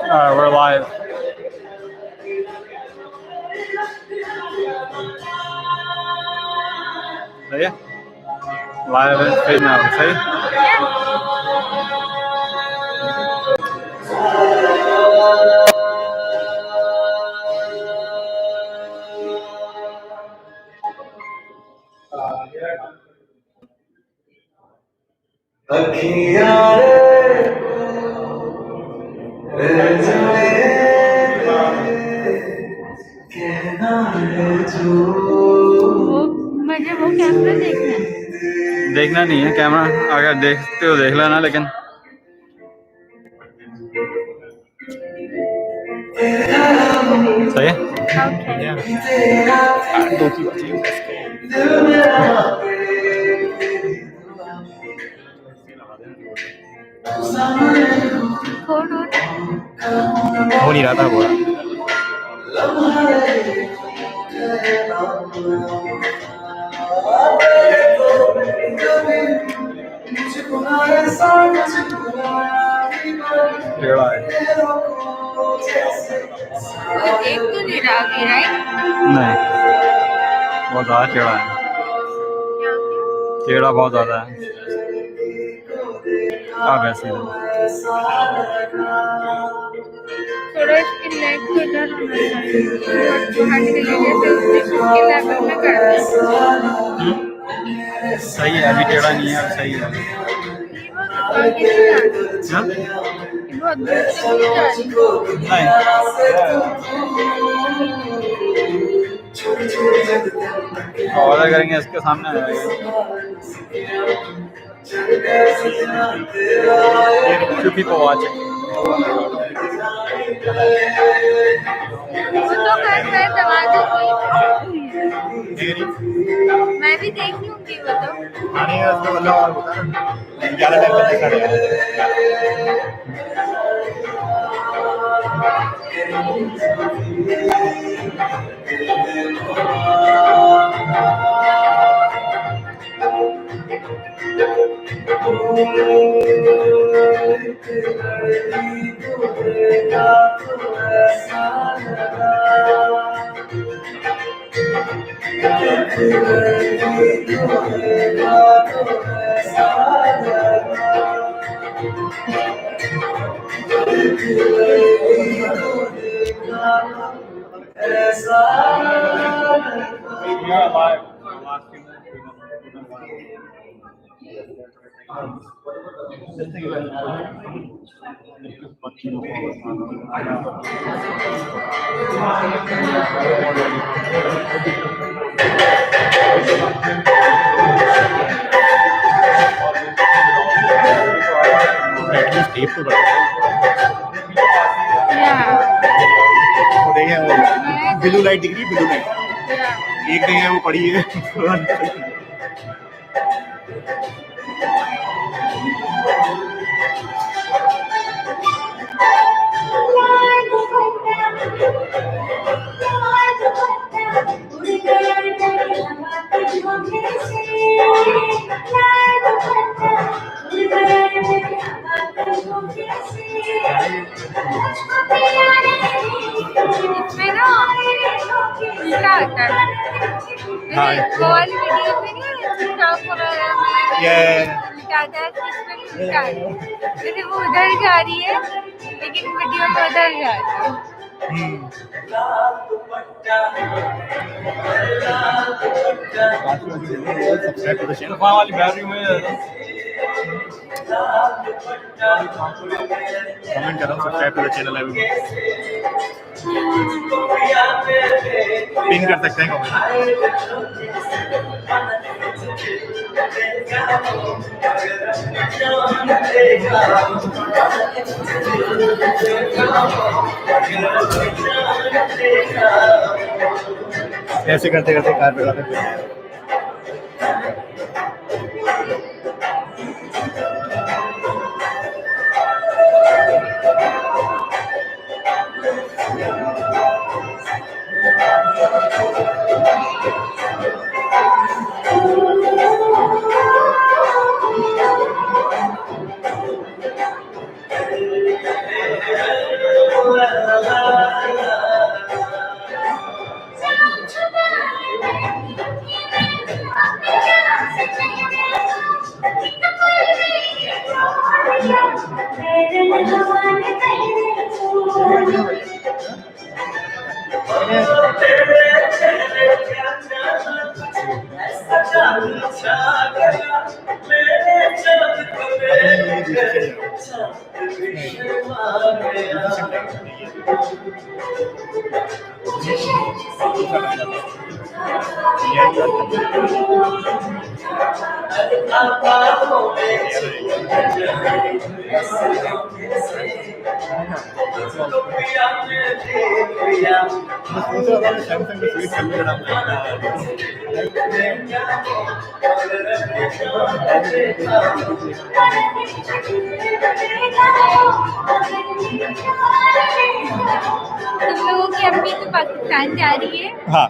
Alright, we're live. सही है? Live है, फिर ना सही? मुझे वो कैमरा देखना नहीं है कैमरा, अगर देखते हो देख लेना, लेकिन सही है? दो की हो नहीं रहा था वो। टेढ़ा है। एक तो नहीं रहा अभी, राइट? नहीं, बहुत ज़्यादा टेढ़ा है। टेढ़ा बहुत ज़्यादा है। वैसे थोड़ा इसकी लेग को इधर होना चाहिए, हट गई है, जैसे उसके लेवल में कर दे। सही है, अभी टेढ़ा नहीं है, अब सही है। बहुत दूर तक नहीं जा रही। ऑर्डर करेंगे इसके सामने आ जाएगा। Two people watching. वो तो कर मैं दबा दूंगी, मैं भी देख लूंगी वो तो। आने का उसको मतलब और बता 11 टाइम तक देखा रहेगा। टेप तो देखें वो ब्लू लाइट दिख रही है, ब्लू लाइट एक नहीं है, वो पड़ी है। इसमें ना उल्टा आता है, वो वाली वीडियो में नहीं टिकटॉक वगैरह में उल्टा आता है, इसमें उल्टा आता है। जैसे वो उधर जा रही है लेकिन वीडियो में उधर जा रही है। सब्सक्राइब कर दो वाली बैटरी में कमेंट करो, सब्सक्राइब कर दो चैनल है, पिन कर सकते हैं कमेंट। ऐसे करते करते कार पे जाते हैं। तुम लोगों की अम्मी तो पाकिस्तान जा रही है, हाँ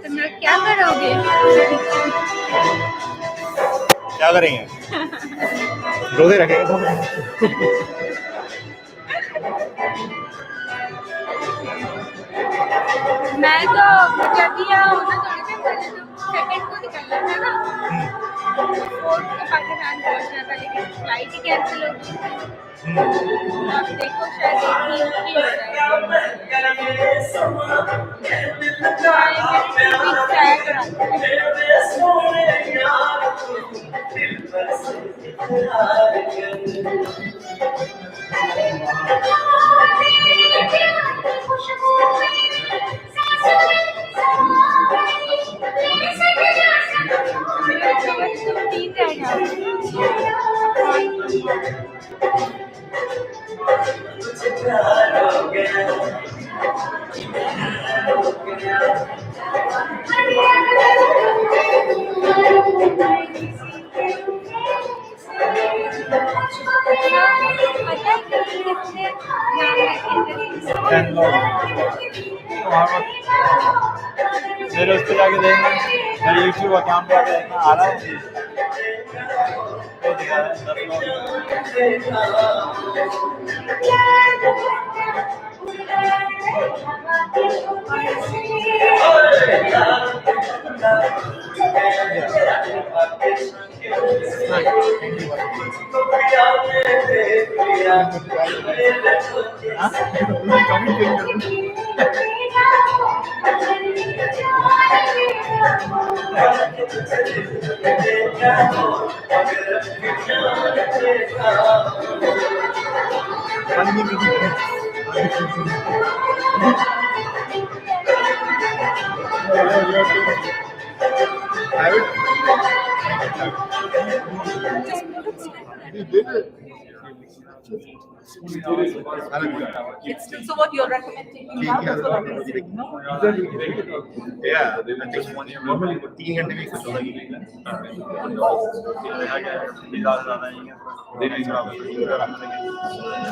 तुम लोग क्या करोगे? क्या करेंगे रोजे रखेंगे तो मैं तो जब भी यहाँ होना थोड़े से पहले तो सेकंड को निकलना था ना, फोर्थ को पाकिस्तान पहुँचना था, लेकिन फ्लाइट ही कैंसिल हो गई। अब देखो शायद एक ही हो मेरे उस पर जाके देखना, मेरे यूट्यूब अकाउंट पे जाके देखना, आ रहा है तो दिखा रहा है 10 लोग। So what you're recommending now? That's what I'm saying. No? Yeah, I think 3 घंटे में कुछ होगा ही नहीं।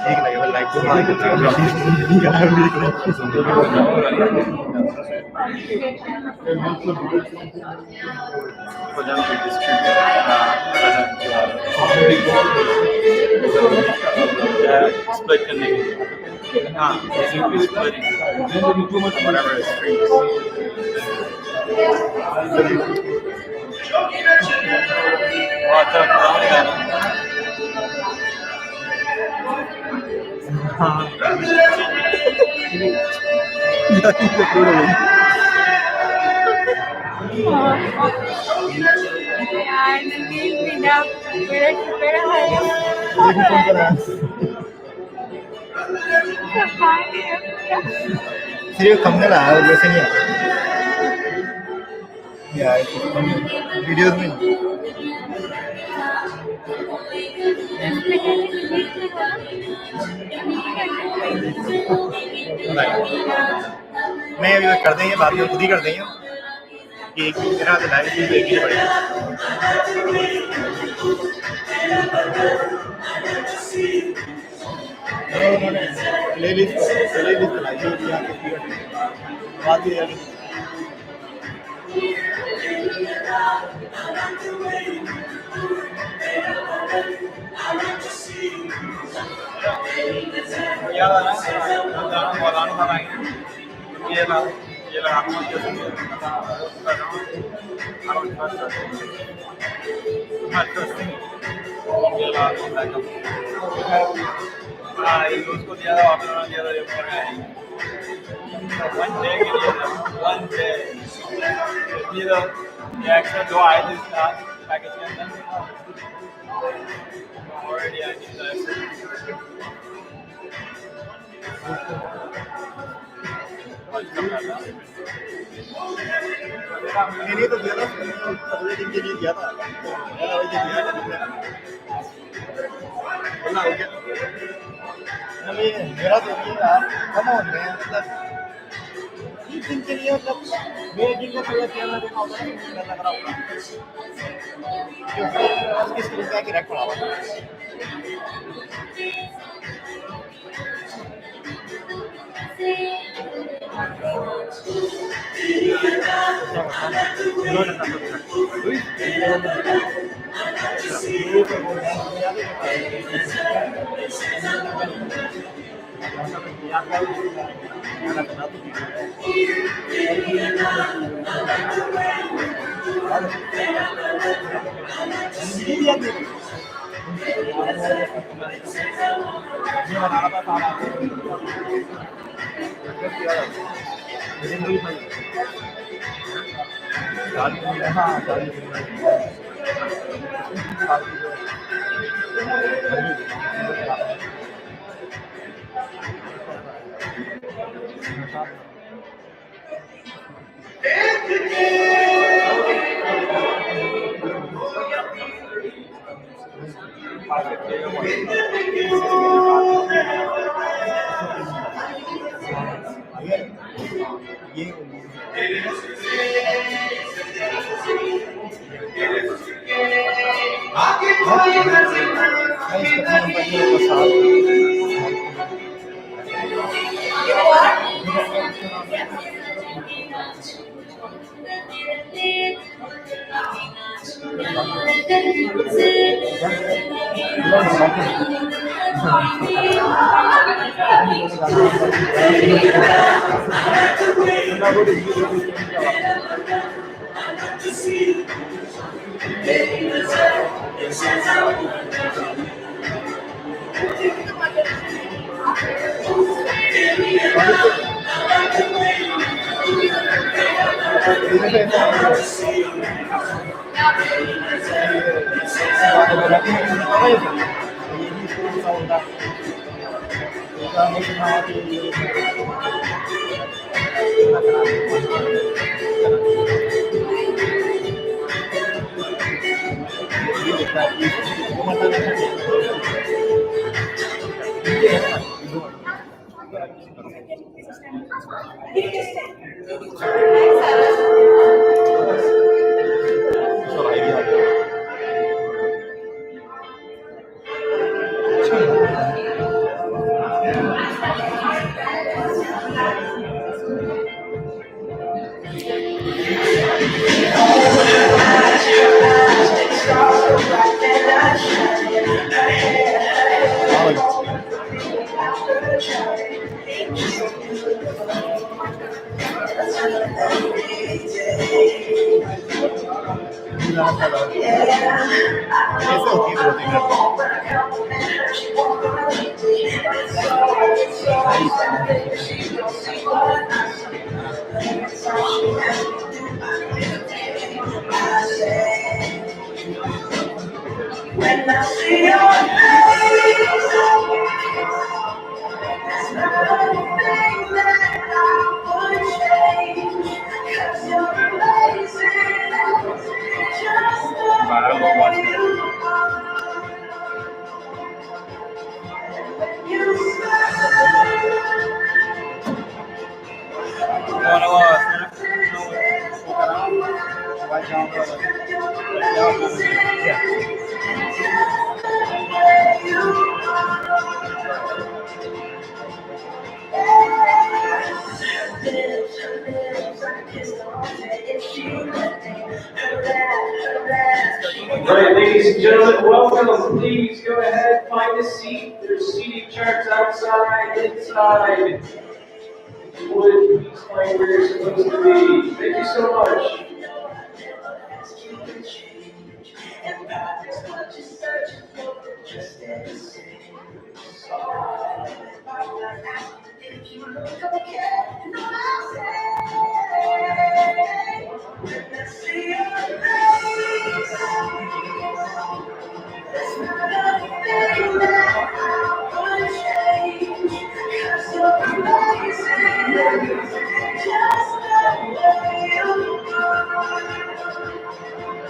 ठीक लगेगा लाइक स्प्लिट करने के लिए, हाँ, whatever is free. यार नंदीप बिना मेरा शुक्र है सिर्फ थंबनेल आया वैसे नहीं आया यार वीडियोस में नहीं अभी कर देंगे बात खुद ही कर देंगे कि एक मेरा लाइव भी देखनी पड़ेगी प्लेलिस्ट बात ही दिया था ना मौलाना बनाएंगे ये लगा दूंगा जैसे उसको दिया था वापस दिया था ये वन डे के लिए वन डे इसलिए तो ये एक्स्ट्रा जो आए थे पैकेज के अंदर ऑलरेडी आई थी मैंने तो दिया था अगले दिन के लिए दिया था मेरा तो ये यार कम हो गए हैं मतलब 3 दिन के लिए मतलब मेरे दिन को पूरा कैमरा देखा होगा ना लग रहा होगा किस तरह का रैक पड़ा हुआ All right, ladies and gentlemen. gentlemen, welcome. Please go ahead, find a seat. There's seating charts outside, inside. Would please find where you're supposed to be. Thank you so much.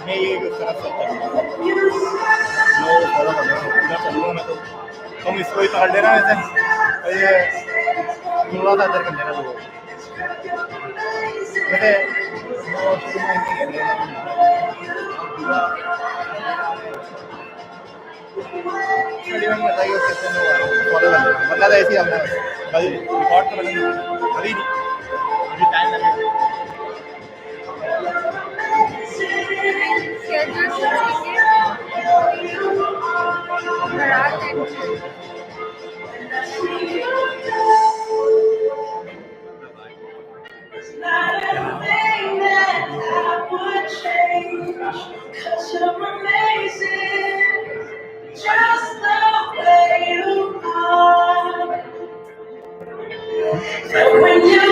मैं ये उस तरफ से लो follow करना इधर चलूँगा मैं तो हम इसको ही पकड़ लेना वैसे और ये थोड़ा सा इधर कर लेना लोगों वैसे बताइए कैसे फॉलो कर लेना मतलब ऐसे ही हमने भाई रिकॉर्ड कर लेना अभी अभी टाइम लगेगा When you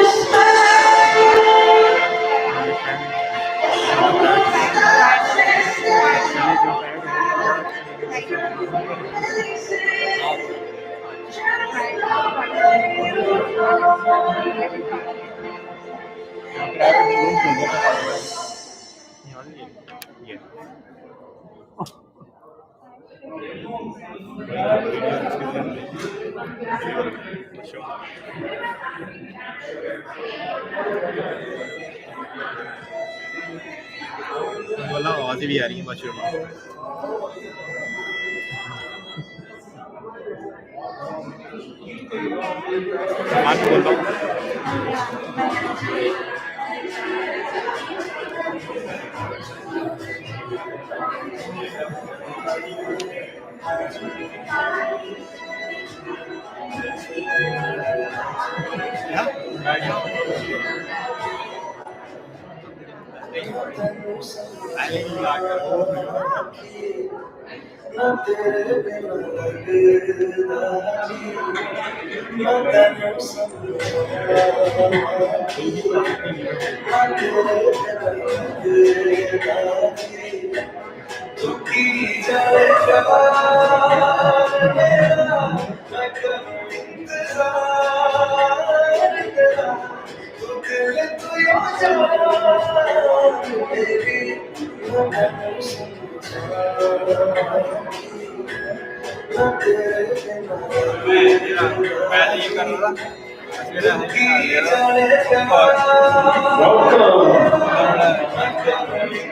बोला आवाज़ें भी आ रही हैं मशरूम सामान बोल रहा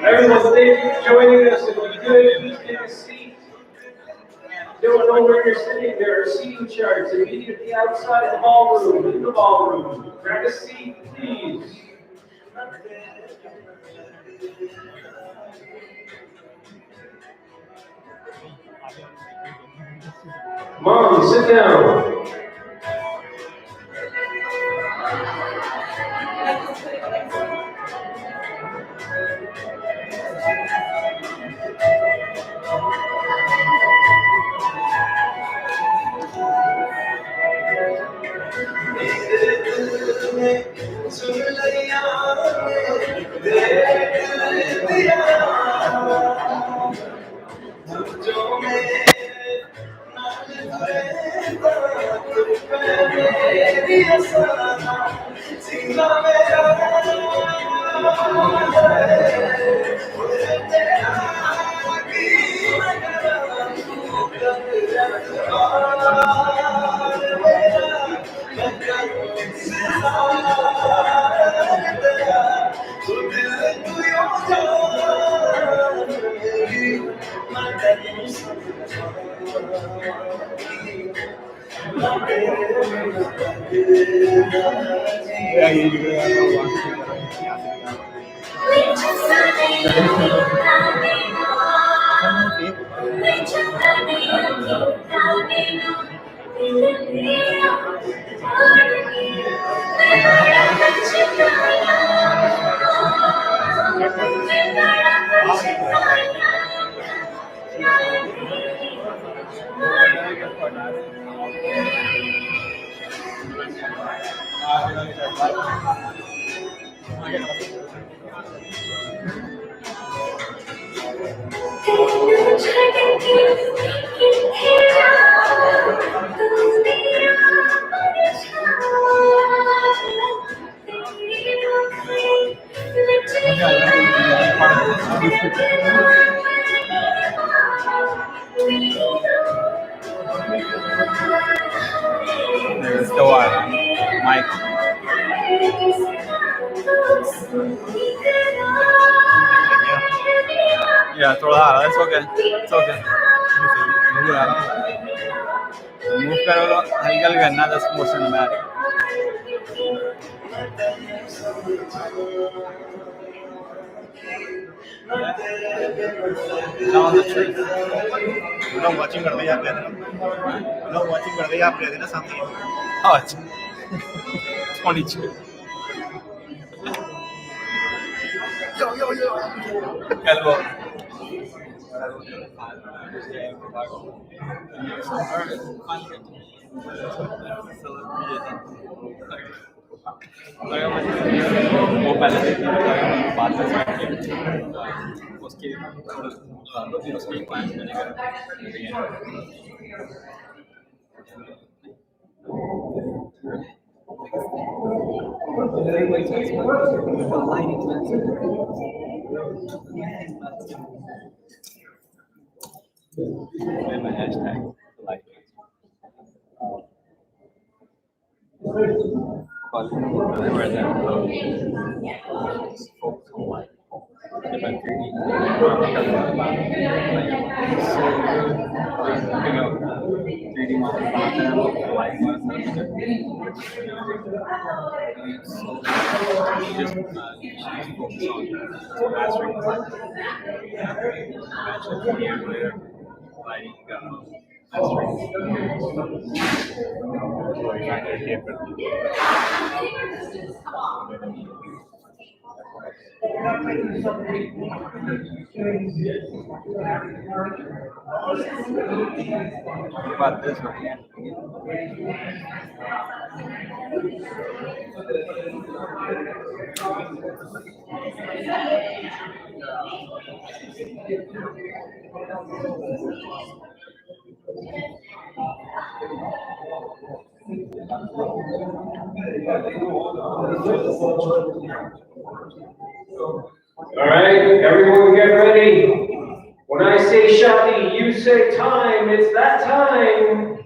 Everyone, thank you for joining us. If you could, please take a seat. Don't know where you're sitting. There are seating charts immediately outside the ballroom, in the ballroom. Grab a seat, please. Mom, sit down. Let's go on. Mike. Yeah, throw that out. It's okay. It's okay. Move करो हल्का करना 10% में आ रही Down the tree. लोग watching कर रहे हैं आप गए थे ना लोग watching कर रहे हैं आप गए थे ना सामने Oh, it's 22. Elbow. वो पहले से बात में उसके क्लाइंट मैंने What about this one? All right, everyone get ready. When I say Shadi, you say time. It's that time.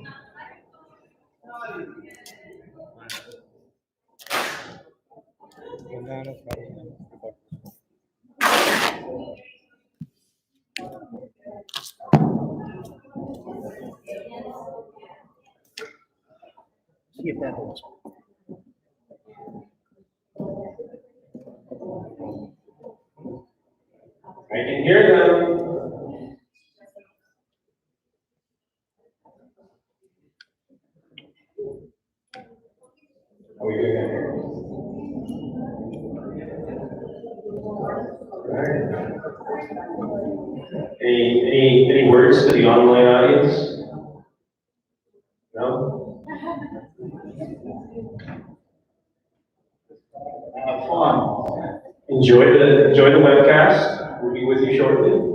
See if that holds. I can hear them. Are we good now? All right. Any words to the online audience? No? Have fun. Enjoy the webcast. We'll be with you shortly.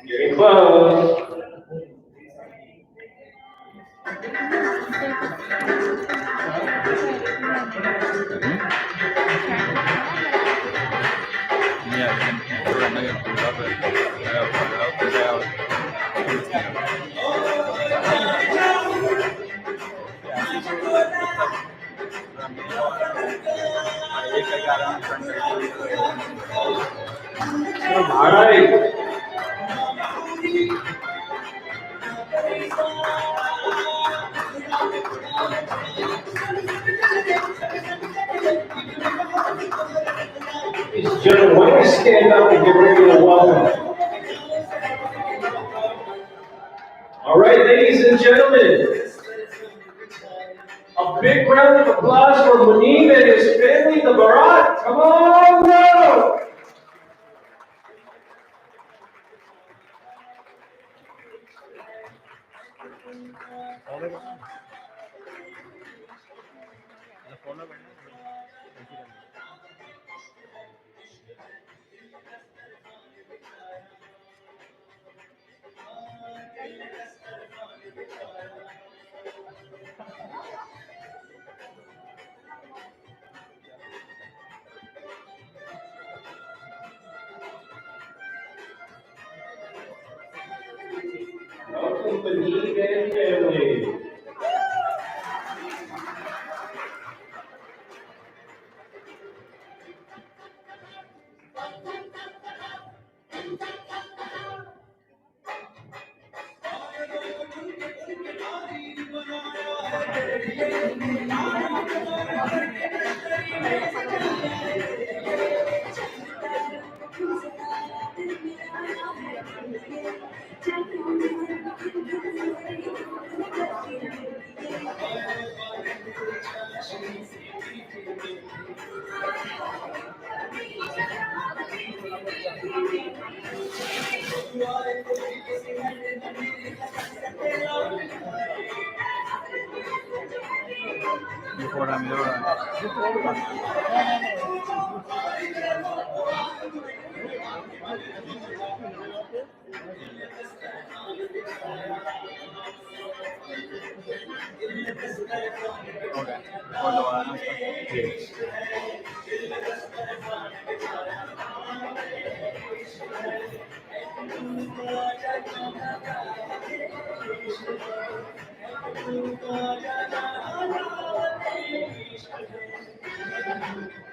Getting close. Yeah, All right. Ladies and gentlemen, why don't we stand up and get ready to welcome? All right, ladies and gentlemen, a big round of applause for Muneeb and his family, the Barat. Come on, go! Welcome, Muneeb and family.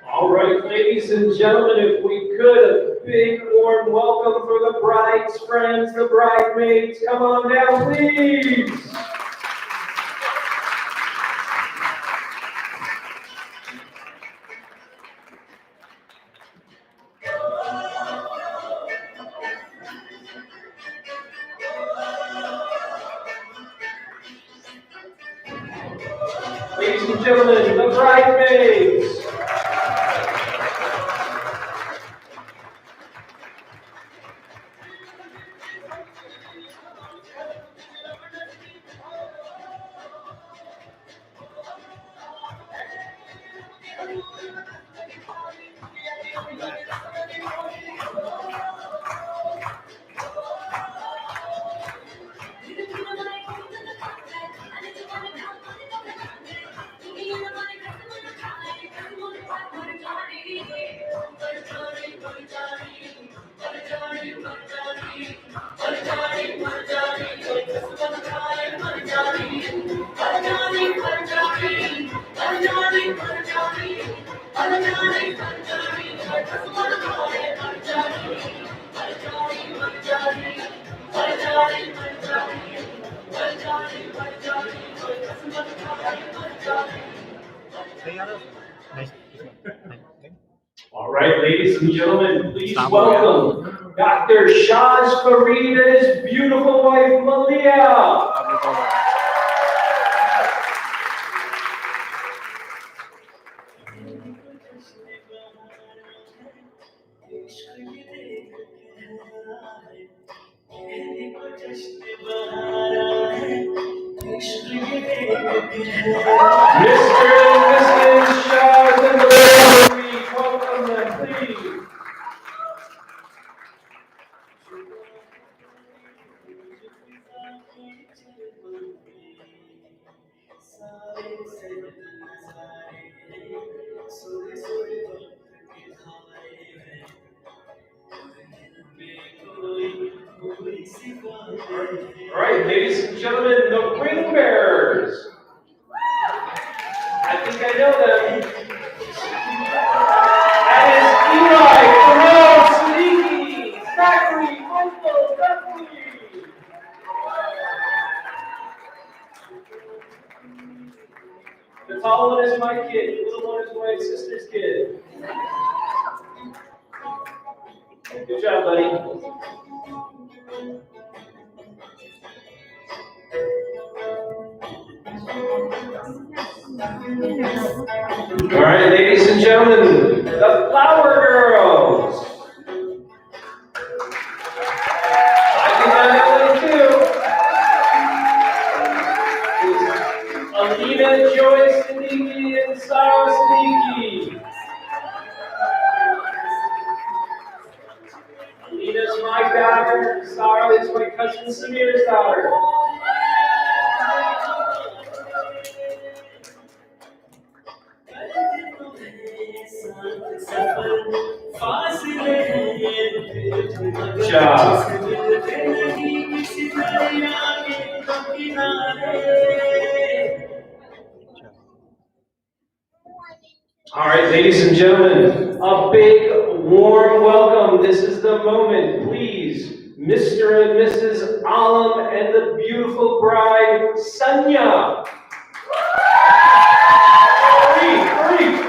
All right, ladies and gentlemen, if we could, a big warm welcome for the bride's friends, the bridesmaids. Come on down, please. Ladies and gentlemen, the bridesmaids. All right, ladies and gentlemen, please welcome Dr. Shaz Fareed and his beautiful wife, Malia. Mr. and Mrs. Shaw's and the family, welcome them, please. All right, ladies and gentlemen, the ring bearers. I think I know them. That is Eli, Farrell, Siddiqui, Zachary, Michael, Beverly. The tall one is my kid, the little one is my sister's kid. Good job, buddy. All right, ladies and gentlemen, the Flower Girls. I think I know them too. Alina, Joy, Siddiqui, and Sarah Siddiqui. Alina's my daughter. Sarah is my cousin Samir's daughter. Good job. All right, ladies and gentlemen, a big warm welcome. This is the moment. Please, Mr. and Mrs. Alam and the beautiful bride, Sanya. Hurry.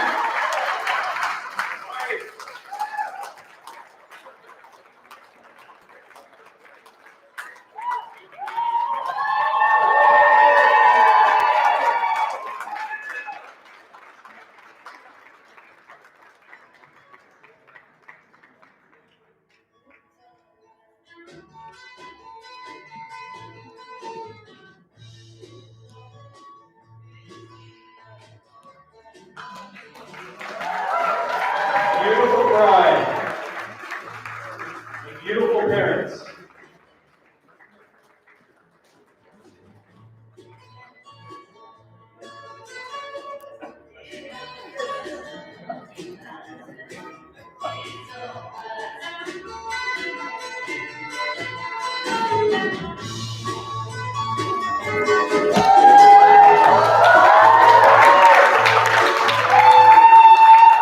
Beautiful bride. Beautiful parents.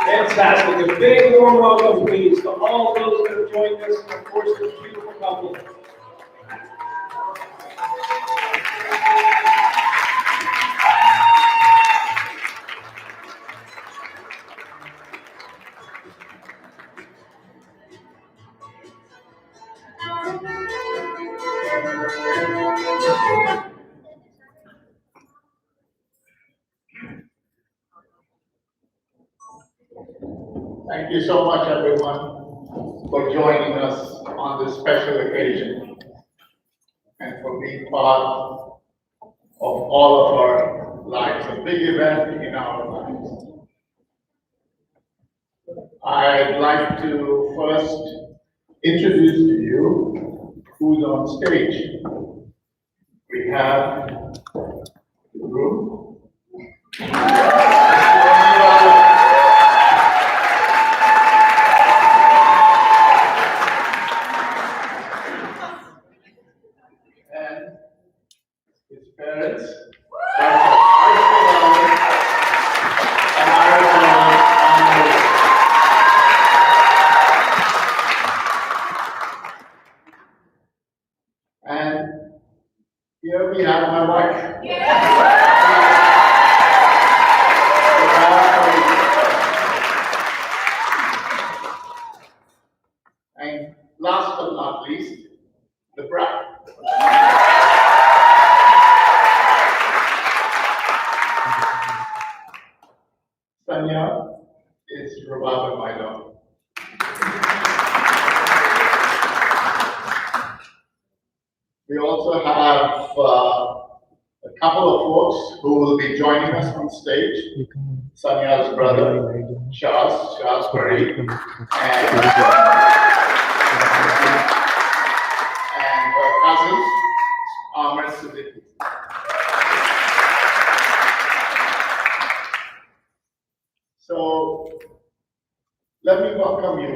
Fantastic. A big warm welcome, please, to all those that have joined us, and of course, this beautiful couple. Thank you so much, everyone, for joining us on this special occasion and for being part of all of our lives, a big event in our lives. I'd like to first introduce to you who's on stage. We have the group. And his parents, and here we have my wife. And last but not least, the bride. Sanya is Rababa, my daughter. We also have a a couple of folks who will be joining us on stage. Sanya's brother, Shaz Parikh, and her cousins, Amar Siddiqui. So let me welcome you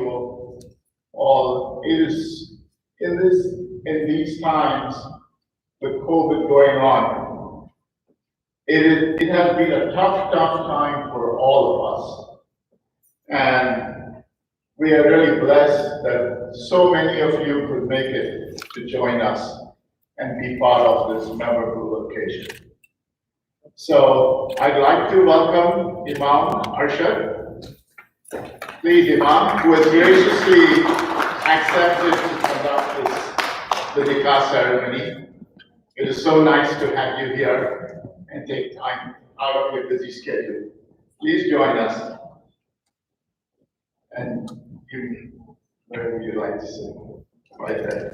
all. It is in these times with COVID going on, it has been a tough time for all of us. And we are really blessed that so many of you could make it to join us and be part of this memorable occasion. So I'd like to welcome Imam Arshad. Please, Imam, who has graciously accepted to conduct the nikah ceremony. It is so nice to have you here and take time out of your busy schedule. Please join us. And where would you like to sit? Right there.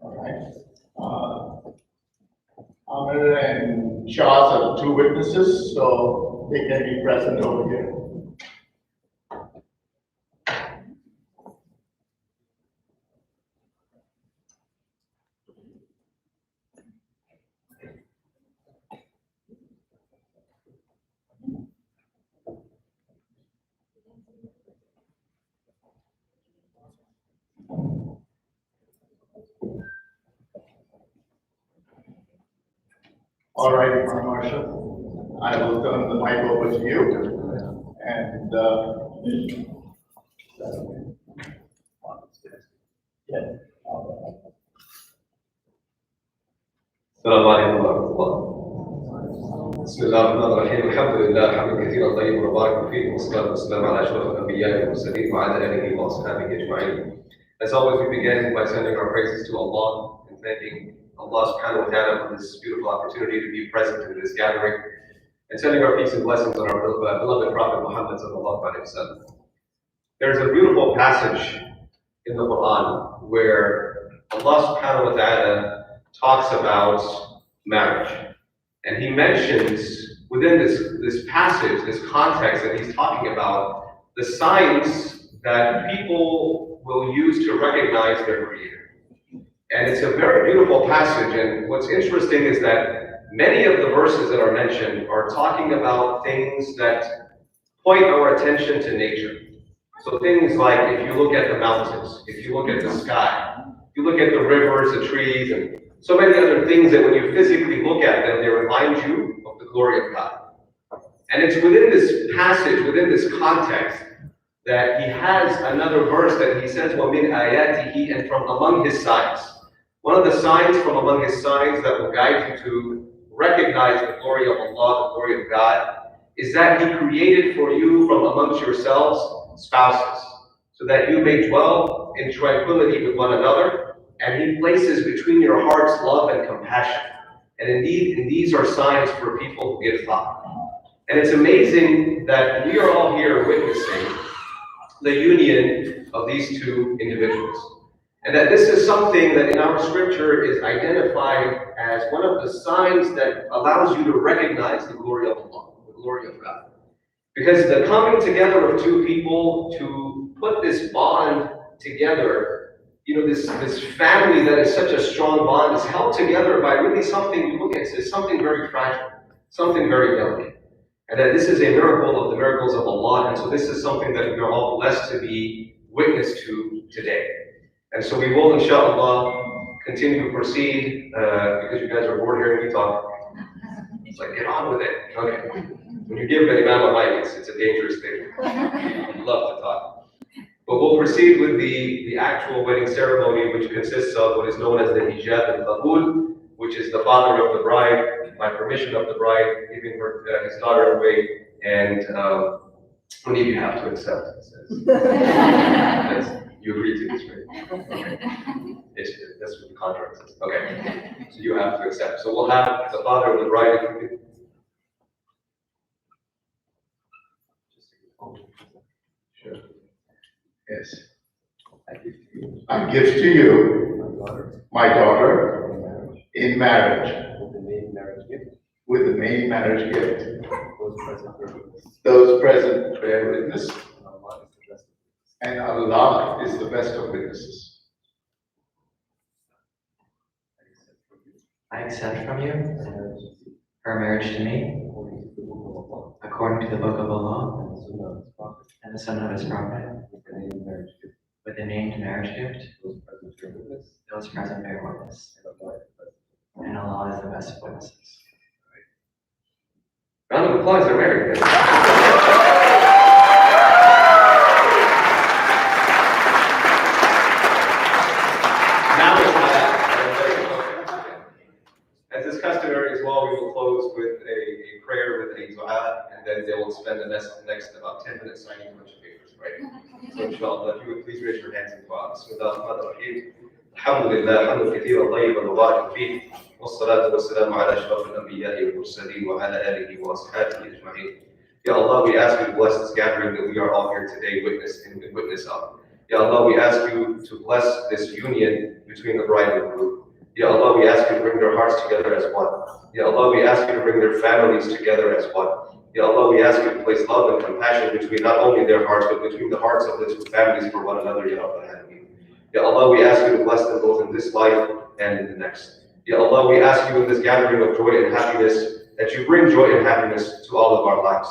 All right. Amir and Shaz are two witnesses, so they can be present over here. All right, Marshall, I will turn the mic over to you. And السلام عليكم ورحمة الله. بسم الله الرحمن الرحيم، الحمد لله حمدا كثيرا طيبا مباركا فيه، والصلاة والسلام على أشرف الأنبياء والمرسلين وعلى آله وأصحابه أجمعين. As always, we begin by sending our praises to Allah and thanking Allah subhanahu wa ta'ala for this beautiful opportunity to be present in this gathering, and sending our peace and blessings on our beloved Prophet Muhammad sallallahu alaihi wasallam. There's a beautiful passage in the Quran where Allah subhanahu wa ta'ala talks about marriage. And he mentions within this passage, this context that he's talking about, the signs that people will use to recognize their Creator. And it's a very beautiful passage, and what's interesting is that many of the verses that are mentioned are talking about things that point our attention to nature. So things like, if you look at the mountains, if you look at the sky, if you look at the rivers, the trees, and so many other things that when you physically look at them, they remind you of the glory of God. And it's within this passage, within this context, that he has another verse that he says, وَمِنْ آيَاتِهِ, and from among his signs. One of the signs from among his signs that will guide you to recognize the glory of Allah, the glory of God, is that he created for you from amongst yourselves spouses, so that you may dwell in tranquility with one another, and he places between your hearts love and compassion. And indeed, these are signs for people who give thought. And it's amazing that we are all here witnessing the union of these two individuals. And that this is something that in our scripture is identified as one of the signs that allows you to recognize the glory of Allah, the glory of God. Because the coming together of two people to put this bond together, this family that is such a strong bond is held together by really something you look at, it's something very fragile, something very delicate. And that this is a miracle of the miracles of Allah, and so this is something that we are all blessed to be witness to today. And so we will, inshallah, continue to proceed, because you guys are bored hearing me talk. It's like, get on with it. Okay. When you give an imam a mic, it's a dangerous thing. We love to talk. But we'll proceed with the actual wedding ceremony, which consists of what is known as the hijab al-qabul, which is the father of the bride, by permission of the bride, giving his daughter away, and only you have to accept, it says. You agree to this, right? Okay. That's what the contract says. Okay. So you have to accept. So we'll have the father of the bride. Sure. Yes. I give to you my daughter in marriage with the main marriage gift. Those present bear witness, and Allah is the best of witnesses. I accept from you her marriage to me, according to the book of Allah and the Sunnah of his Prophet, with the named marriage gift, those present bear witness, and Allah is the best of witnesses. Round of applause, they're married. Now it's that. As is customary as well, we will close with a prayer with a dua, and then they will spend the next about 10 minutes signing a bunch of papers, right? So inshallah, if you would please raise your hands in dua. Bismillahirrahmanirrahim. Alhamdulillah, hamdan kathiran tayyiban mubarakan fih. والصلاة والسلام على أشرف الأنبياء والمرسلين وعلى آله وأصحابه أجمعين. Ya Allah, we ask you to bless this gathering that we are all here today witness of. Ya Allah, we ask you to bless this union between the bride and groom. Ya Allah, we ask you to bring their hearts together as one. Ya Allah, we ask you to bring their families together as one. Ya Allah, we ask you to place love and compassion between not only their hearts, but between the hearts of the two families for one another, Ya Rabbal Alameen. Ya Allah, we ask you to bless them both in this life and in the next. Ya Allah, we ask you in this gathering of joy and happiness that you bring joy and happiness to all of our lives.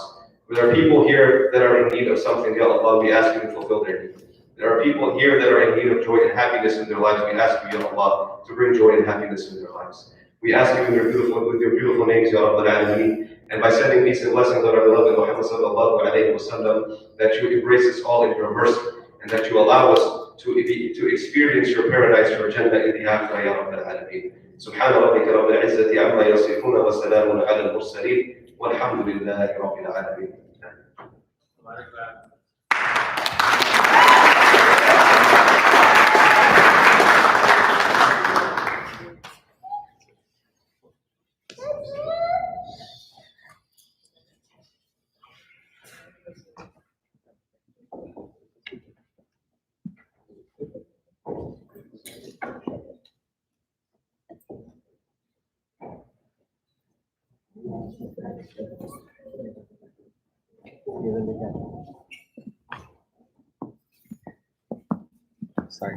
There are people here that are in need of something, Ya Allah, we ask you to fulfill their need. There are people here that are in need of joy and happiness in their lives. We ask you, Ya Allah, to bring joy and happiness in their lives. We ask you with your beautiful names, Ya Rabbal Alameen, and by sending peace and blessings on our beloved Muhammad sallallahu alayhi wa sallam, that you embrace us all in your mercy, and that you allow us to experience your paradise, your Jannah in the afterlife, Ya Rabbal Alameen. سبحان ربك رب العزة عما يصفون وسلام على المرسلين والحمد لله رب العالمين. Sorry.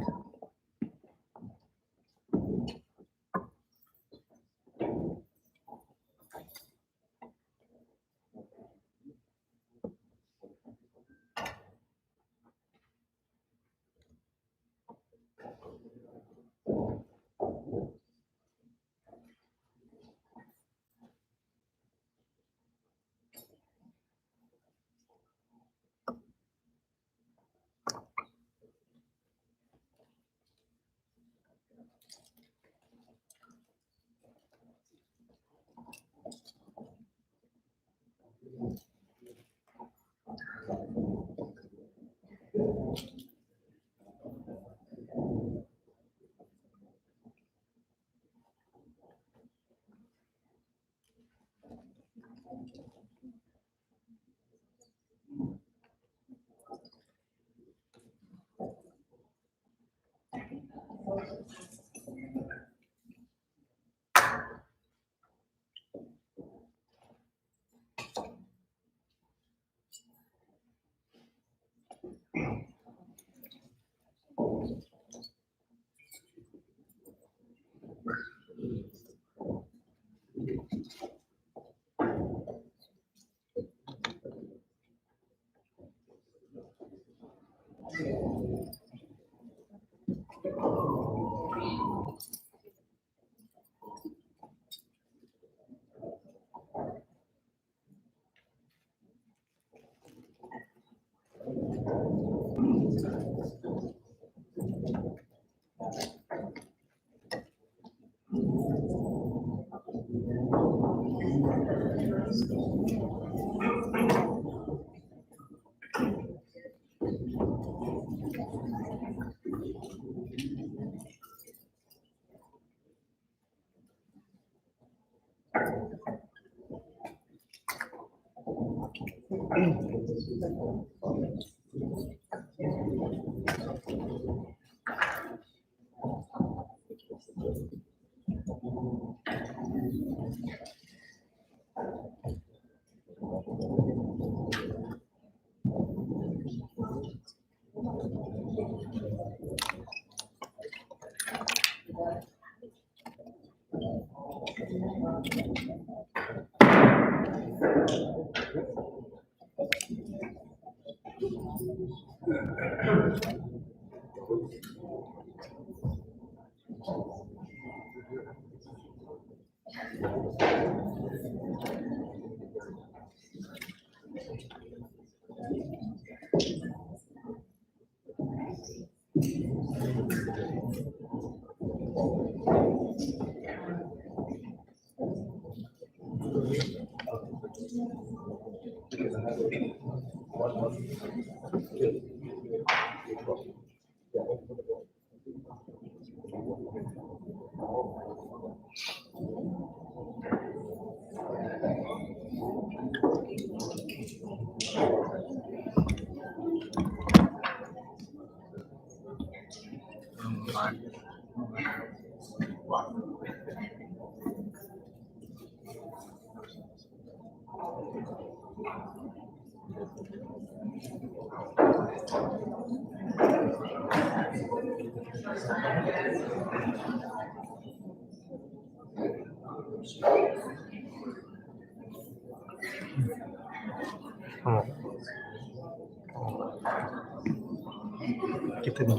कितने दिन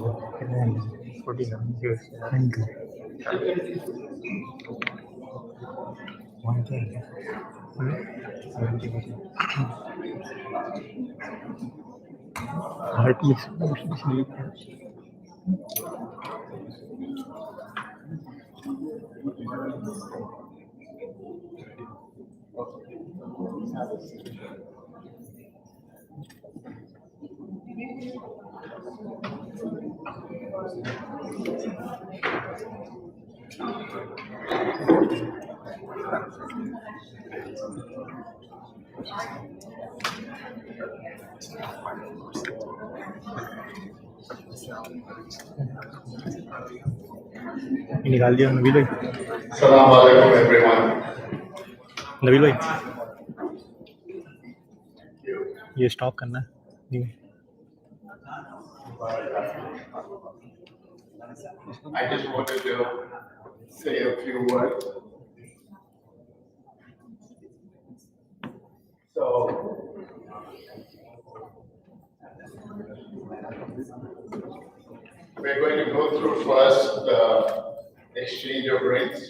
49 years. Thank you. One thing. 70%. Heart is निकाल दिया नबील भाई. Assalamu alaikum, everyone. Nabeel भाई ये stop करना है. I just wanted to say a few words. So, we're going to go through first the exchange of rates.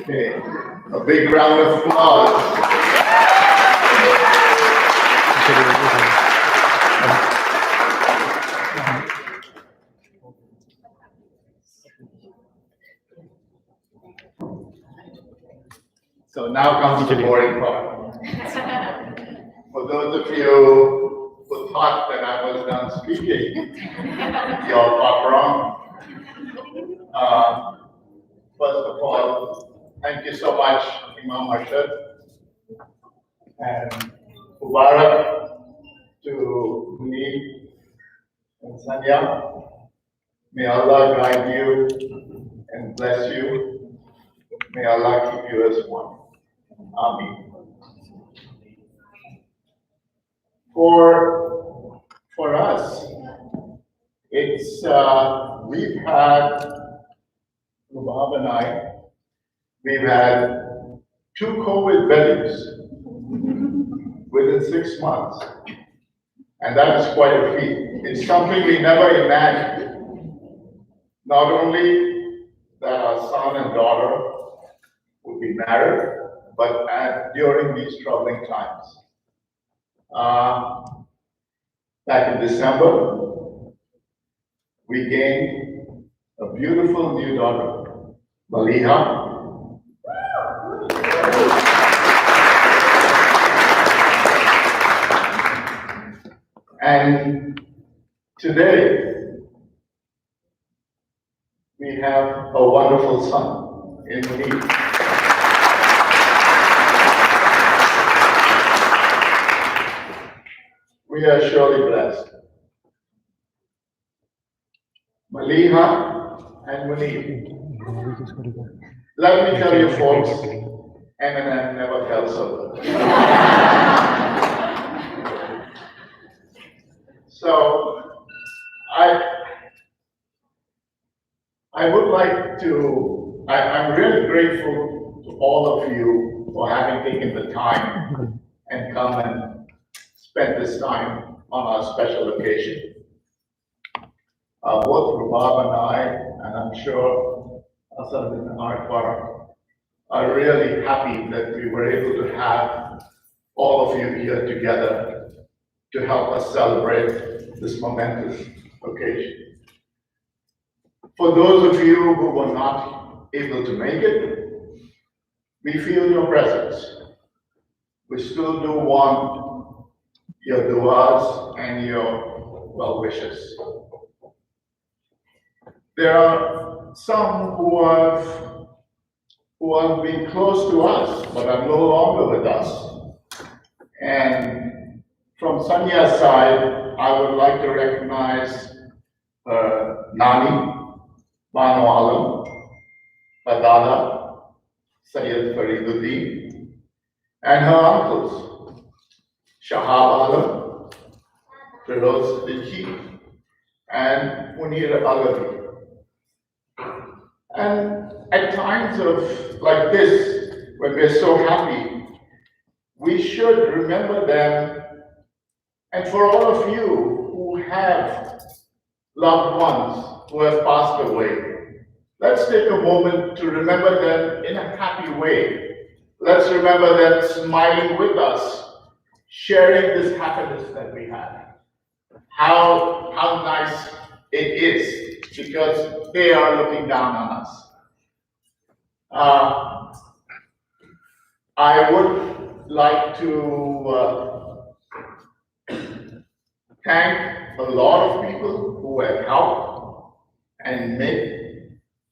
Okay, a big round of applause. So now comes the boring part. For those of you who thought that I was done speaking, you all thought wrong. First of all, thank you so much, Imam Arshad, and Mubarak to me and Sanya. May Allah guide you and bless you. May Allah keep you as one. Ameen. For us, it's we've had Rubab and I, we've had 2 COVID weddings within 6 months, And that is quite a feat. It's something we never imagined. Not only that our son and daughter would be married, but during these troubling times. Back in December, we gained a beautiful new daughter, Maliha. And today, we have a wonderful son in Munir. We are surely blessed. Maliha and Munir. Let me tell you folks, Eminem never felt so good. So, I would like to, I'm really grateful to all of you for having taken the time and come and spend this time on our special occasion. Both Rubab and I, and I'm sure Asad and Arfar, are really happy that we were able to have all of you here together to help us celebrate this momentous occasion. For those of you who were not able to make it, we feel your presence. We still do want your du'as and your well wishes. There are some who have been close to us but are no longer with us. And from Sanya's side, I would like to recognize her Nani, Banu Alam, her Dada, Sayyid Fariduddin, and her uncles, Shahab Alam, Firoz Siddiqui, and Munir Alavi. And at times of like this, when we're so happy, we should remember them. And for all of you who have loved ones who have passed away, let's take a moment to remember them in a happy way. Let's remember them smiling with us, sharing this happiness that we have. How nice it is, because they are looking down on us. I would like to thank a lot of people who have helped and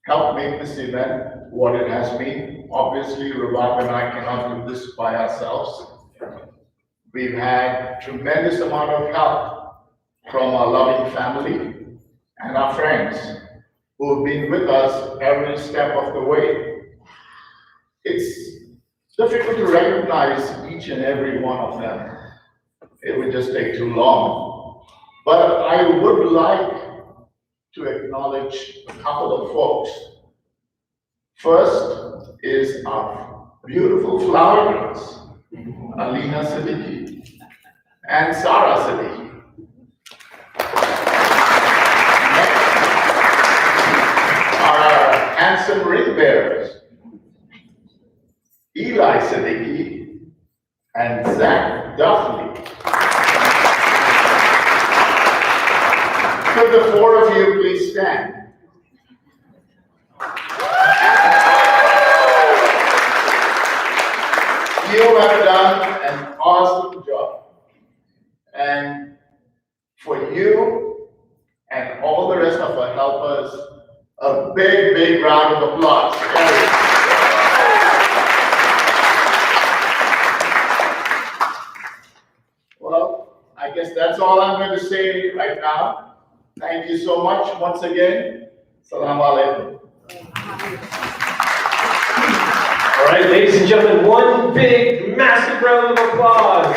helped make this event what it has been. Obviously, Rubab and I cannot do this by ourselves. We've had tremendous amount of help from our loving family and our friends who have been with us every step of the way. It's difficult to recognize each and every one of them. It would just take too long. But I would like to acknowledge a couple of folks. First is our beautiful flower girls, Alina Siddiqui and Sarah Siddiqui. Our handsome ring bearers, Eli Siddiqui and Zach Duffley. Could the four of you please stand? You have done an awesome job. And for you and all the rest of our helpers, a big, big round of applause. Well, I guess that's all I'm going to say right now. Thank you so much once again. Assalamu alaikum. All right, ladies and gentlemen, one big, massive round of applause.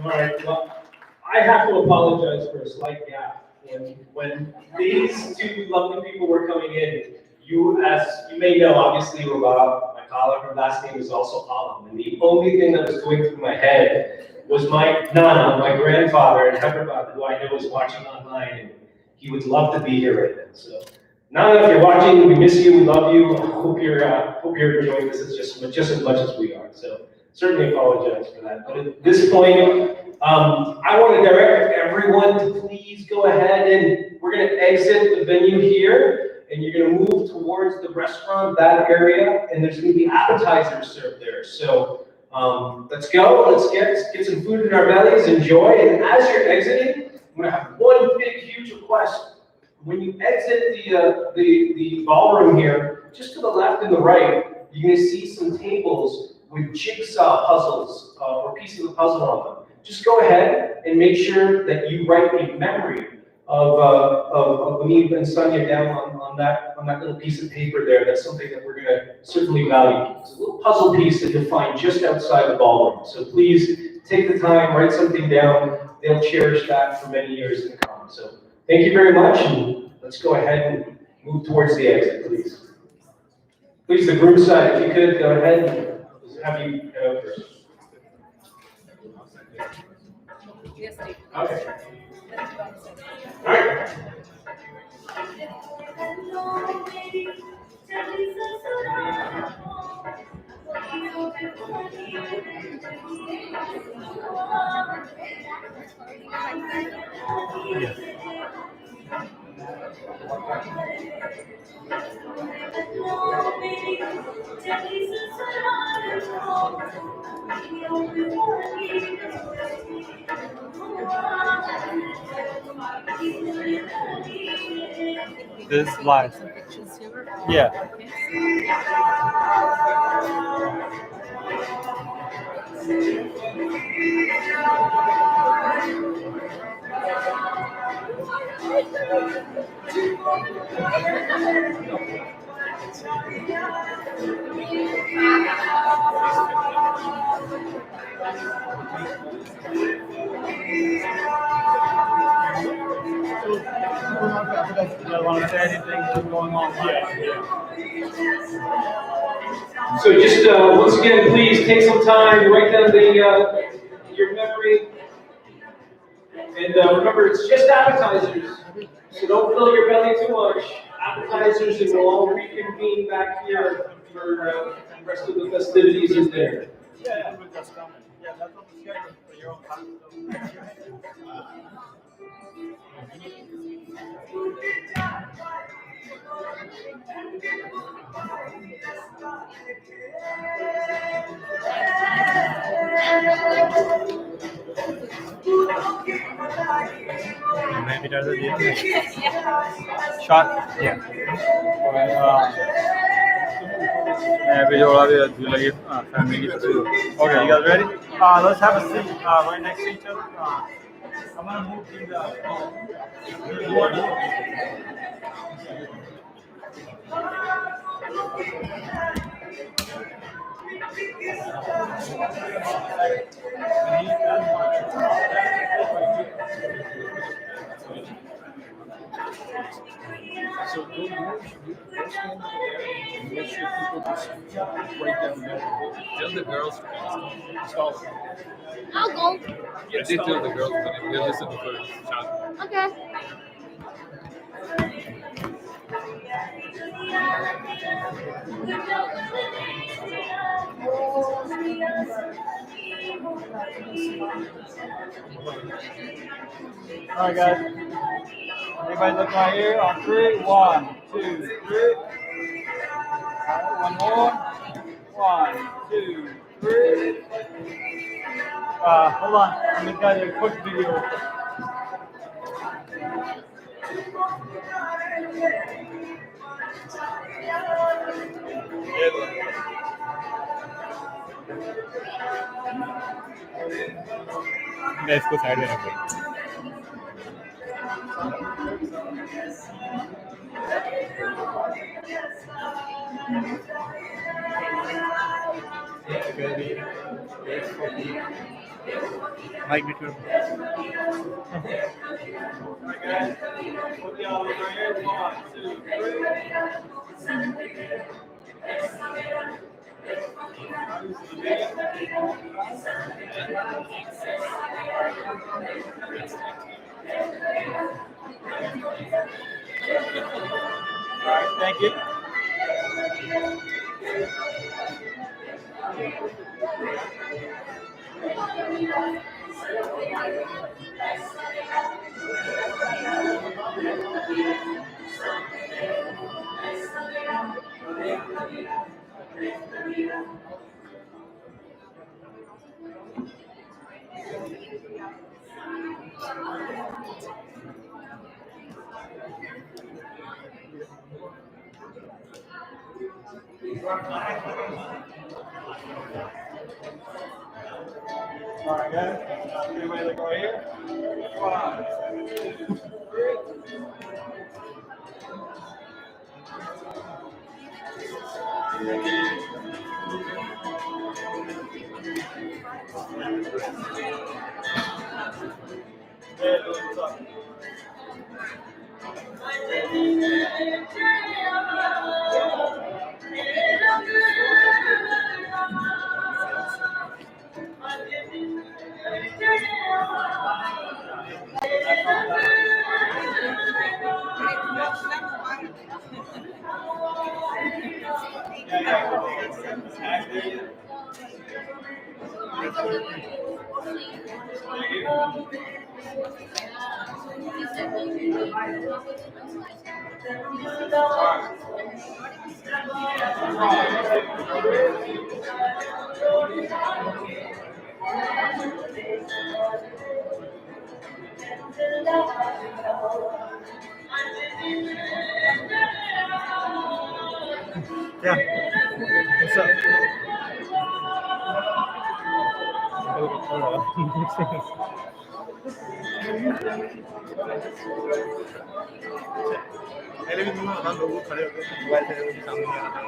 All right, well, I have to apologize for a slight gap. When these two lovely people were coming in, you, as you may know, obviously, Rubab, my Kala. Her last name is also Alam. And the only thing that was going through my head was my Nana, my grandfather in Hyderabad, who I know is watching online, and he would love to be here right now. So, Nana, if you're watching, we miss you, we love you. I hope you're enjoying this just as much as we are. So, certainly apologize for that. But at this point, I want to direct everyone to please go ahead and we're going to exit the venue here, and you're going to move towards the restaurant, that area, and there's going to be appetizers served there. So let's go. Let's get some food in our bellies. Enjoy. And as you're exiting, I'm going to have one big, huge request. When you exit the ballroom here, just to the left and the right, you're going to see some tables with jigsaw puzzles or pieces of puzzle on them. Just go ahead and make sure that you write a memory of Munib and Sonia down on that little piece of paper there. That's something that we're going to certainly value. It's a little puzzle piece that you'll find just outside the ballroom. So please take the time, write something down. They'll cherish that for many years to come. So thank you very much, and let's go ahead and move towards the exit, please. Please, the groom side, if you could, go ahead and have you head out first. Yes, Steve. Okay. All right. This is live. Yeah. I want to say anything that's going on. So just once again, please take some time, write down your memory, and remember, it's just appetizers. So don't fill your belly too much. Appetizers, and we'll all reconvene back here for the rest of the festivities in there. Yeah, that's what the schedule for your own time. Maybe that's the deal. Shot. Yeah. Maybe you'll be like family. Okay, you guys ready? Let's have a seat right next to each other. I'm gonna move to So don't move, don't stand over there and make sure people just right down there. Tell the girls to stall. I'll go. I did tell the girls, but they listened to the shot. Okay. All right, guys. Everybody look right here on 3. 1, 2, 3. One more. 1, 2, 3. Hold on. Let me guys a quick video. मैं इसको side में रखूँ Mike Mitchell. All right, thank you. All right, guys. Everybody look right here. 1, 2, 3. Hey, what's up? Yeah. What's up? Television में हम लोग खड़े होकर mobile television के सामने आ रहा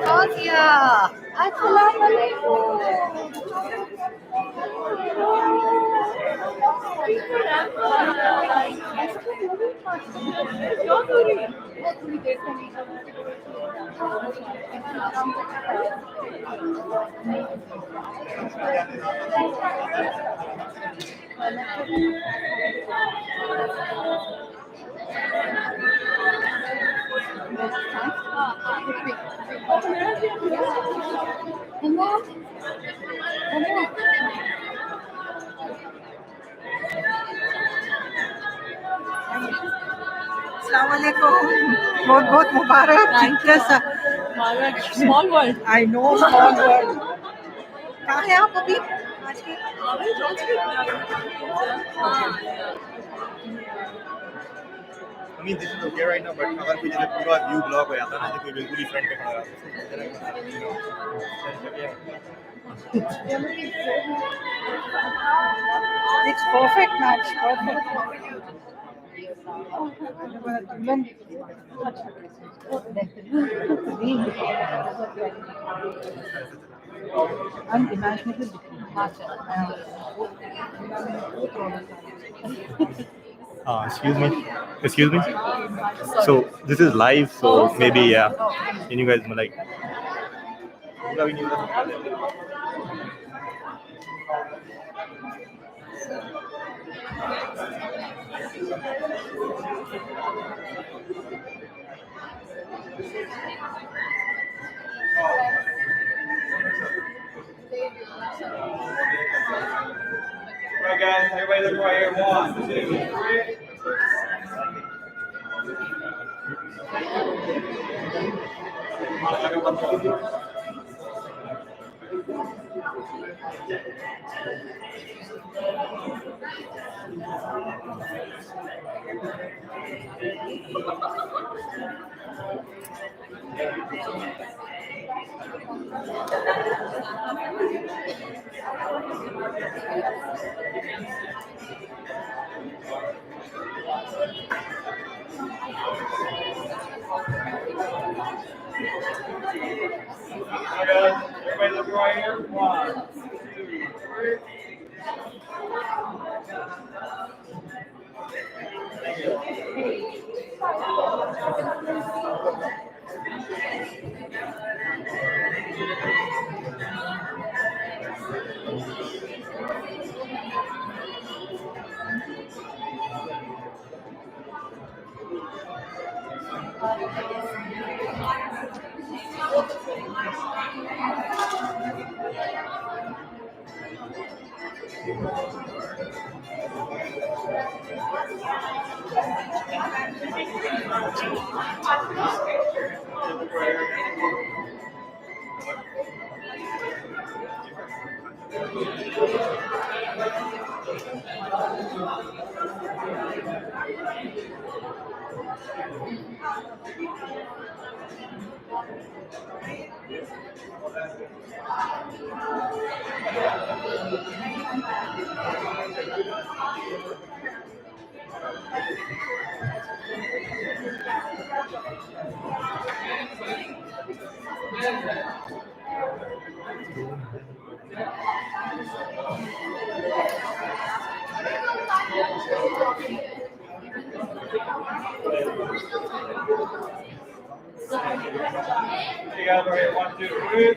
Fauziya, Assalamualaikum. Don't worry. बहुत बहुत मुबारक. Small world. I know, small world. कहाँ हैं आप अभी आज के? I mean, this is okay right now, but अगर कोई जैसे पूरा व्यू ब्लॉक हो जाता ना, जैसे कोई बिल्कुल ही फ्रंट पे खड़ा It's perfect match, perfect. Unimaginable. Excuse me. So this is live, so maybe yeah. And you guys were like. Alright guys, everybody look right here. 1, 2, 3. Everybody look right here. 1, 2, 3. You guys are here. 1, 2, 3.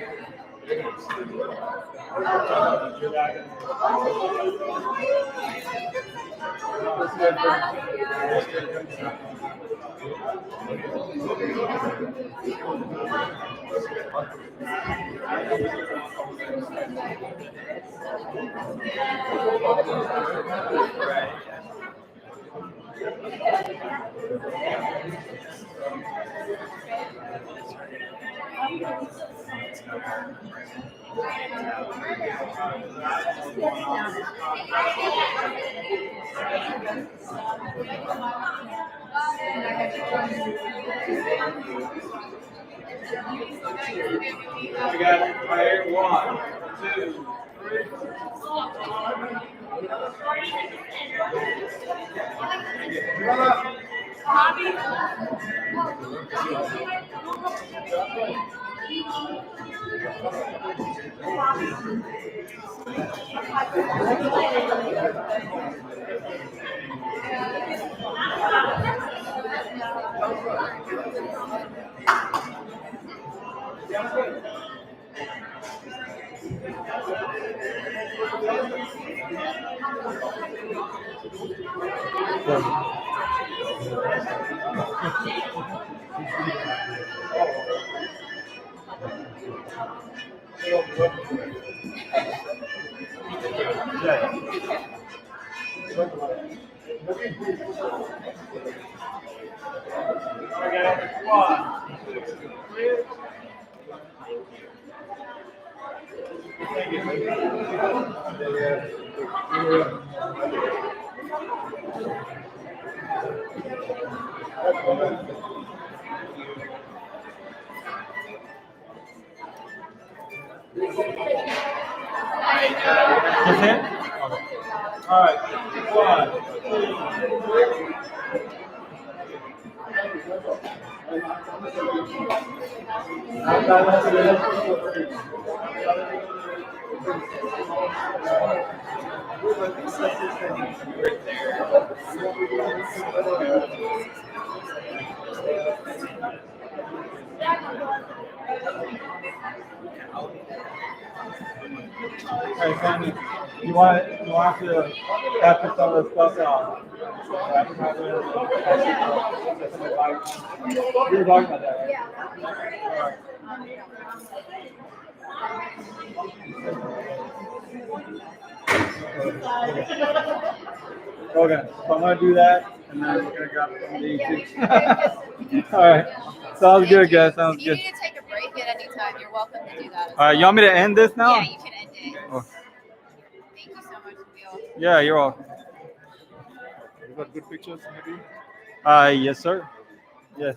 You got it right here. 1, 2, 3. That's it? All right. 1, 2. Hey, Sandy, you want to after some of the stuff we were talking about that, right? Yeah. Okay, so I'm gonna do that, and then we're gonna grab some to eat too. All right, sounds good, guys. Sounds If you good. need to take a break at any time, you're welcome to do that. All right, you want me to end this now? Yeah, you can end it. Oh. Thank you so much, Will. Yeah, you're welcome. You got good pictures, maybe? Yes, sir. Yes.